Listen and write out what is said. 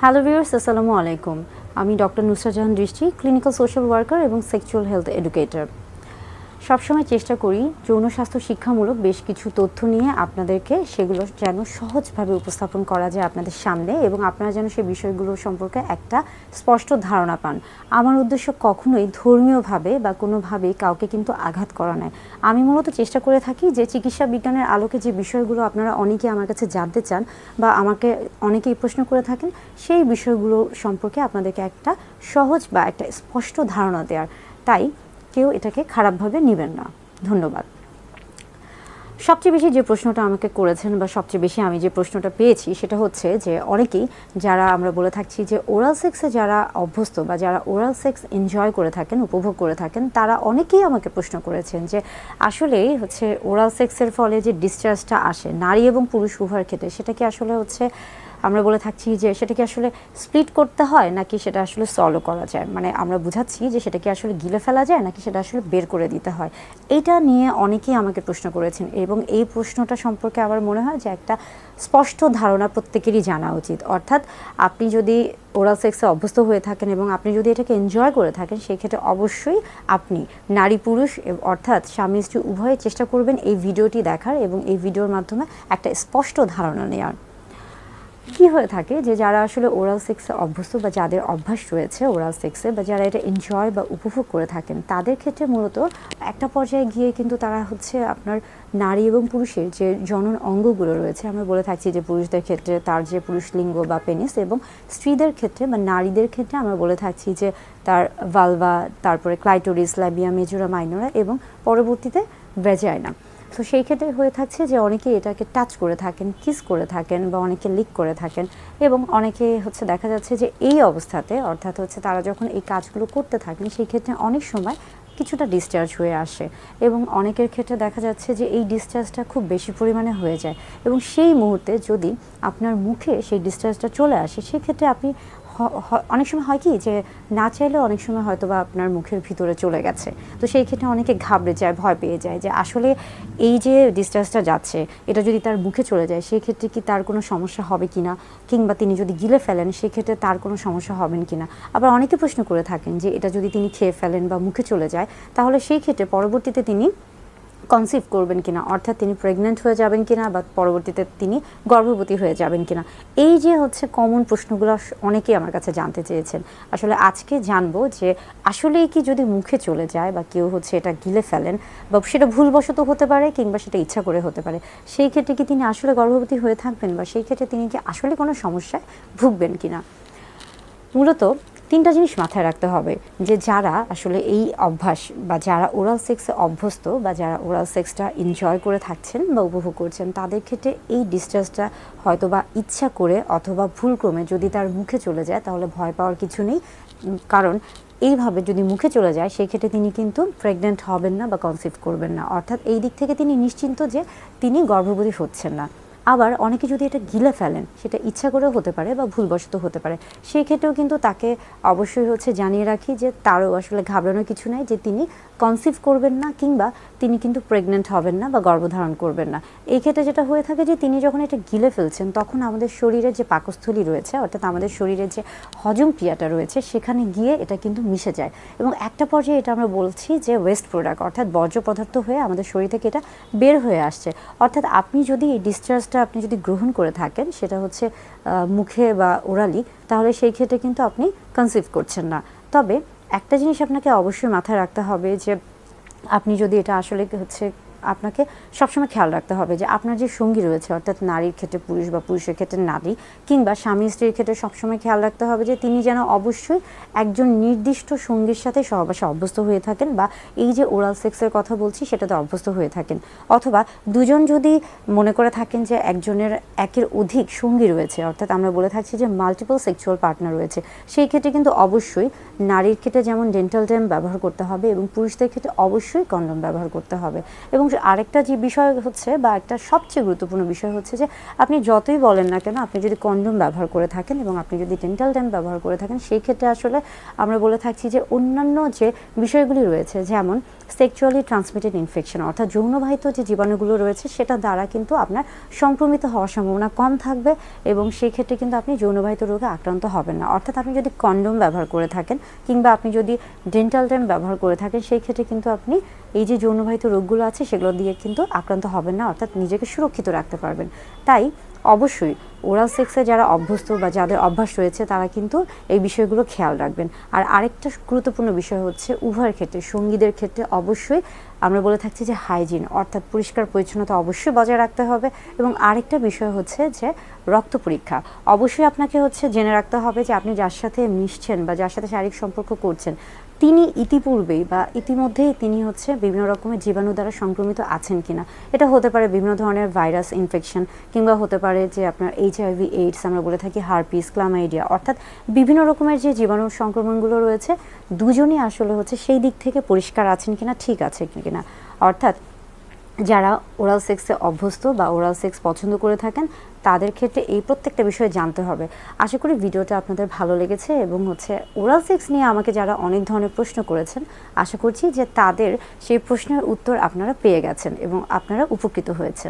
Hello viewers, আসসালামু আলাইকুম। আমি ডক্টর নুসরাত জাহান দৃষ্টি, ক্লিনিক্যাল সোশ্যাল ওয়ার্কার এবং সেক্সুয়াল হেলথ এডুকেটর। সবসময় চেষ্টা করি যৌন স্বাস্থ্য শিক্ষামূলক বেশ কিছু তথ্য নিয়ে আপনাদেরকে সেগুলো যেন সহজভাবে উপস্থাপন করা যায় আপনাদের সামনে, এবং আপনারা যেন সেই বিষয়গুলো সম্পর্কে একটা স্পষ্ট ধারণা পান। আমার উদ্দেশ্য কখনোই ধর্মীয়ভাবে বা কোনোভাবেই কাউকে কিন্তু আঘাত করা নয়। আমি মূলত চেষ্টা করে থাকি যে চিকিৎসা বিজ্ঞানের আলোকে যে বিষয়গুলো আপনারা অনেকেই আমার কাছে জানতে চান বা আমাকে অনেকেই প্রশ্ন করে থাকেন, সেই বিষয়গুলো সম্পর্কে আপনাদেরকে একটা সহজ বা একটা স্পষ্ট ধারণা দেওয়ার। তাই কেউ এটাকে খারাপভাবে নেবেন না। ধন্যবাদ। সবচেয়ে বেশি যে প্রশ্নটা আমাকে করেছেন বা সবচেয়ে বেশি আমি যে প্রশ্নটা পেয়েছি সেটা হচ্ছে যে অনেকেই যারা আমরা বলে থাকছি যে ওরাল সেক্সে যারা অভ্যস্ত বা যারা ওরাল সেক্স এনজয় করে থাকেন, উপভোগ করে থাকেন, তারা অনেকেই আমাকে প্রশ্ন করেছেন যে আসলেই হচ্ছে ওরাল সেক্সের ফলে যে ডিসচার্জটা আসে নারী এবং পুরুষ উভয়ের ক্ষেত্রে, সেটা কি আসলে হচ্ছে আমরা বলে থাকছি যে সেটা কি আসলে স্প্লিট করতে হয় নাকি সেটা আসলে সলও করা যায়, মানে আমরা বুঝাচ্ছি যে সেটা কি আসলে গিলে ফেলা যায় নাকি সেটা আসলে বের করে দিতে হয়। এইটা নিয়ে অনেকেই আমাকে প্রশ্ন করেছেন এবং এই প্রশ্নটা সম্পর্কে আমার মনে হয় যে একটা স্পষ্ট ধারণা প্রত্যেকেরই জানা উচিত। অর্থাৎ আপনি যদি ওরাল সেক্সে অভ্যস্ত হয়ে থাকেন এবং আপনি যদি এটাকে এনজয় করে থাকেন, সেই ক্ষেত্রে অবশ্যই আপনি নারী পুরুষ অর্থাৎ স্বামী স্ত্রী উভয়ে চেষ্টা করবেন এই ভিডিওটি দেখার এবং এই ভিডিওর মাধ্যমে একটা স্পষ্ট ধারণা নেওয়ার। কি হয়ে থাকে যে যারা আসলে ওরাল সেক্সে অভ্যস্ত বা যাদের অভ্যাস রয়েছে ওরাল সেক্সে বা যারা এটা এনজয় বা উপভোগ করে থাকেন, তাদের ক্ষেত্রে মূলত একটা পর্যায়ে গিয়ে কিন্তু তারা হচ্ছে আপনার নারী এবং পুরুষের যে জনন অঙ্গগুলো রয়েছে, আমরা বলে থাকছি যে পুরুষদের ক্ষেত্রে তার যে পুরুষ লিঙ্গ বা পেনিস, এবং স্ত্রীদের ক্ষেত্রে বা নারীদের ক্ষেত্রে আমরা বলে থাকছি যে তার ভালভা, তারপরে ক্লাইটোরিস, ল্যাবিয়া মেজোরা মাইনরা এবং পরবর্তীতে ভ্যাজাইনা। তো সেই ক্ষেত্রে হয়ে থাকছে যে অনেকে এটাকে টাচ করে থাকেন, কিস করে থাকেন বা অনেকে লিক করে থাকেন, এবং অনেকে হচ্ছে দেখা যাচ্ছে যে এই অবস্থাতে অর্থাৎ হচ্ছে তারা যখন এই কাজগুলো করতে থাকেন সেই ক্ষেত্রে অনেক সময় কিছুটা ডিসচার্জ হয়ে আসে, এবং অনেকের ক্ষেত্রে দেখা যাচ্ছে যে এই ডিসচার্জটা খুব বেশি পরিমাণে হয়ে যায়, এবং সেই মুহূর্তে যদি আপনার মুখে সেই ডিসচার্জটা চলে আসে সেক্ষেত্রে আপনি অনেক সময় হয় কি যে না চাইলেও অনেক সময় হয়তো বা আপনার মুখের ভিতরে চলে গেছে, তো সেই ক্ষেত্রে অনেকে ঘাবড়ে যায়, ভয় পেয়ে যায় যে আসলে এই যে ডিসচার্জটা যাচ্ছে এটা যদি তার মুখে চলে যায় সেই ক্ষেত্রে কি তার কোনো সমস্যা হবে কিনা, কিংবা তিনি যদি গিলে ফেলেন সেক্ষেত্রে তার কোনো সমস্যা হবেন কিনা। আবার অনেকে প্রশ্ন করে থাকেন যে এটা যদি তিনি খেয়ে ফেলেন বা মুখে চলে যায় তাহলে সেই ক্ষেত্রে পরবর্তীতে তিনি কনসিভ করবেন কিনা, অর্থাৎ তিনি প্রেগনেন্ট হয়ে যাবেন কিনা বা পরবর্তীতে তিনি গর্ভবতী হয়ে যাবেন কিনা। এই যে হচ্ছে কমন প্রশ্নগুলো অনেকেই আমার কাছে জানতে চেয়েছেন। আসলে আজকে জানবো যে আসলেই কি যদি মুখে চলে যায় বা কেউ হচ্ছে এটা গিলে ফেলেন বা সেটা ভুলবশত হতে পারে কিংবা সেটা ইচ্ছা করে হতে পারে, সেই ক্ষেত্রে কি তিনি আসলে গর্ভবতী হয়ে থাকবেন বা সেই ক্ষেত্রে তিনি কি আসলে কোনো সমস্যায় ভুগবেন কিনা। মূলত তিনটা জিনিস মাথায় রাখতে হবে যে যারা আসলে এই অভ্যাস বা যারা ওরাল সেক্সে অভ্যস্ত বা যারা ওরাল সেক্সটা এনজয় করে থাকছেন বা উপভোগ করছেন, তাদের ক্ষেত্রে এই ডিসচার্জটা হয়তো বা ইচ্ছা করে অথবা ভুলক্রমে যদি তার মুখে চলে যায় তাহলে ভয় পাওয়ার কিছু নেই, কারণ এইভাবে যদি মুখে চলে যায় সেই ক্ষেত্রে তিনি কিন্তু প্রেগনেন্ট হবেন না বা কনসিভ করবেন না, অর্থাৎ এই দিক থেকে তিনি নিশ্চিন্ত যে তিনি গর্ভবতী হচ্ছেন না। আবার অনেকে যদি এটা গিলে ফেলেন সেটা ইচ্ছা করেও হতে পারে বা ভুলবশত হতে পারে, সেই ক্ষেত্রেও কিন্তু তাকে অবশ্যই হচ্ছে জানিয়ে রাখি যে তারও আসলে ঘাবড়ানোর কিছু নাই, যে তিনি কনসিভ করবেন না কিংবা তিনি কিন্তু প্রেগনেন্ট হবেন না বা গর্ভধারণ করবেন না। এই ক্ষেত্রে যেটা হয়ে থাকে যে তিনি যখন এটা গিলে ফেলছেন তখন আমাদের শরীরের যে পাকস্থলী রয়েছে অর্থাৎ আমাদের শরীরের যে হজম ক্রিয়াটা রয়েছে সেখানে গিয়ে এটা কিন্তু মিশে যায়, এবং একটা পর্যায়ে এটা আমরা বলছি যে ওয়েস্ট প্রোডাক্ট অর্থাৎ বর্জ্য পদার্থ হয়ে আমাদের শরীর থেকে এটা বের হয়ে আসছে। অর্থাৎ আপনি যদি এই ডিসচার্জটা আপনি যদি গ্রহণ করে থাকেন সেটা হচ্ছে মুখে বা ওরালি, তাহলে সেই ক্ষেত্রে কিন্তু আপনি কনসিভ করছেন না। তবে একটা জিনিস আপনাকে অবশ্যই মাথায় রাখতে হবে যে আপনি যদি এটা আসলে হচ্ছে আপনাকে সবসময় খেয়াল রাখতে হবে যে আপনার যে সঙ্গী রয়েছে অর্থাৎ নারীর ক্ষেত্রে পুরুষ বা পুরুষের ক্ষেত্রে নারী কিংবা স্বামী স্ত্রীর ক্ষেত্রে সবসময় খেয়াল রাখতে হবে যে তিনি যেন অবশ্যই একজন নির্দিষ্ট সঙ্গীর সাথে সহবাসে অভ্যস্ত হয়ে থাকেন বা এই যে ওরাল সেক্সের কথা বলছি সেটাতে অভ্যস্ত হয়ে থাকেন, অথবা দুজন যদি মনে করে থাকেন যে একজনের একের অধিক সঙ্গী রয়েছে অর্থাৎ আমরা বলে থাকছি যে মাল্টিপল সেক্সুয়াল পার্টনার রয়েছে, সেই ক্ষেত্রে কিন্তু অবশ্যই নারীর ক্ষেত্রে যেমন ডেন্টাল ড্যাম ব্যবহার করতে হবে এবং পুরুষদের ক্ষেত্রে অবশ্যই কন্ডম ব্যবহার করতে হবে। এবং আরেকটা যে বিষয় হচ্ছে বা একটা সবচেয়ে গুরুত্বপূর্ণ বিষয় হচ্ছে যে আপনি যতই বলেন না কেন, আপনি যদি কন্ডোম ব্যবহার করে থাকেন এবং আপনি যদি ডেন্টাল ড্যাম ব্যবহার করে থাকেন, সেই ক্ষেত্রে আসলে আমরা বলে থাকছি যে অন্যান্য যে বিষয়গুলি রয়েছে, যেমন সেক্সুয়ালি ট্রান্সমিটেড ইনফেকশন, অর্থাৎ যৌনবাহিত যে জীবাণুগুলো রয়েছে সেটা দ্বারা কিন্তু আপনার সংক্রমিত হওয়ার সম্ভাবনা কম থাকবে এবং সেই ক্ষেত্রে কিন্তু আপনি যৌনবাহিত রোগে আক্রান্ত হবেন না। অর্থাৎ আপনি যদি কন্ডোম ব্যবহার করে থাকেন কিংবা আপনি যদি ডেন্টাল ড্যাম ব্যবহার করে থাকেন, সেই ক্ষেত্রে কিন্তু আপনি এই যে যৌনবাহিত রোগগুলো আছে সেগুলো দিয়ে কিন্তু আক্রান্ত হবেন না, অর্থাৎ নিজেকে সুরক্ষিত রাখতে পারবেন। তাই অবশ্যই ওরাল সেক্সে যারা অভ্যস্ত বা যাদের অভ্যাস রয়েছে তারা কিন্তু এই বিষয়গুলো খেয়াল রাখবেন। আর আরেকটা গুরুত্বপূর্ণ বিষয় হচ্ছে উভয়ের ক্ষেত্রে, সঙ্গীদের ক্ষেত্রে অবশ্যই আমরা বলে থাকছি যে হাইজিন, অর্থাৎ পরিষ্কার পরিচ্ছন্নতা অবশ্যই বজায় রাখতে হবে। এবং আরেকটা বিষয় হচ্ছে যে রক্ত পরীক্ষা অবশ্যই আপনাকে হচ্ছে জেনে রাখতে হবে যে আপনি যার সাথে মিশছেন বা যার সাথে শারীরিক সম্পর্ক করছেন তিনি ইতিপূর্বেই বা ইতিমধ্যেই তিনি হচ্ছে বিভিন্ন রকমের জীবাণু দ্বারা সংক্রমিত আছেন কিনা। এটা হতে পারে বিভিন্ন ধরনের ভাইরাস ইনফেকশন কিংবা হতে পারে যে আপনার এইচআইভি এইডস, আমরা বলে থাকি হারপিস, ক্লামাইডিয়া, অর্থাৎ বিভিন্ন রকমের যে জীবাণু সংক্রমণগুলো রয়েছে দুজনই আসলে হচ্ছে সেই দিক থেকে পরিষ্কার আছেন কিনা, ঠিক আছে কিনা। অর্থাৎ যারা ওরাল সেক্সে অভ্যস্ত বা ওরাল সেক্স পছন্দ করে থাকেন তাদের ক্ষেত্রে এই প্রত্যেকটা বিষয় জানতে হবে। আশা করি ভিডিওটা আপনাদের ভালো লেগেছে এবং হচ্ছে ওরাল সেক্স নিয়ে আমাকে যারা অনেক ধরনের প্রশ্ন করেছেন, আশা করছি যে তাদের সেই প্রশ্নের উত্তর আপনারা পেয়ে গেছেন এবং আপনারা উপকৃত হয়েছেন।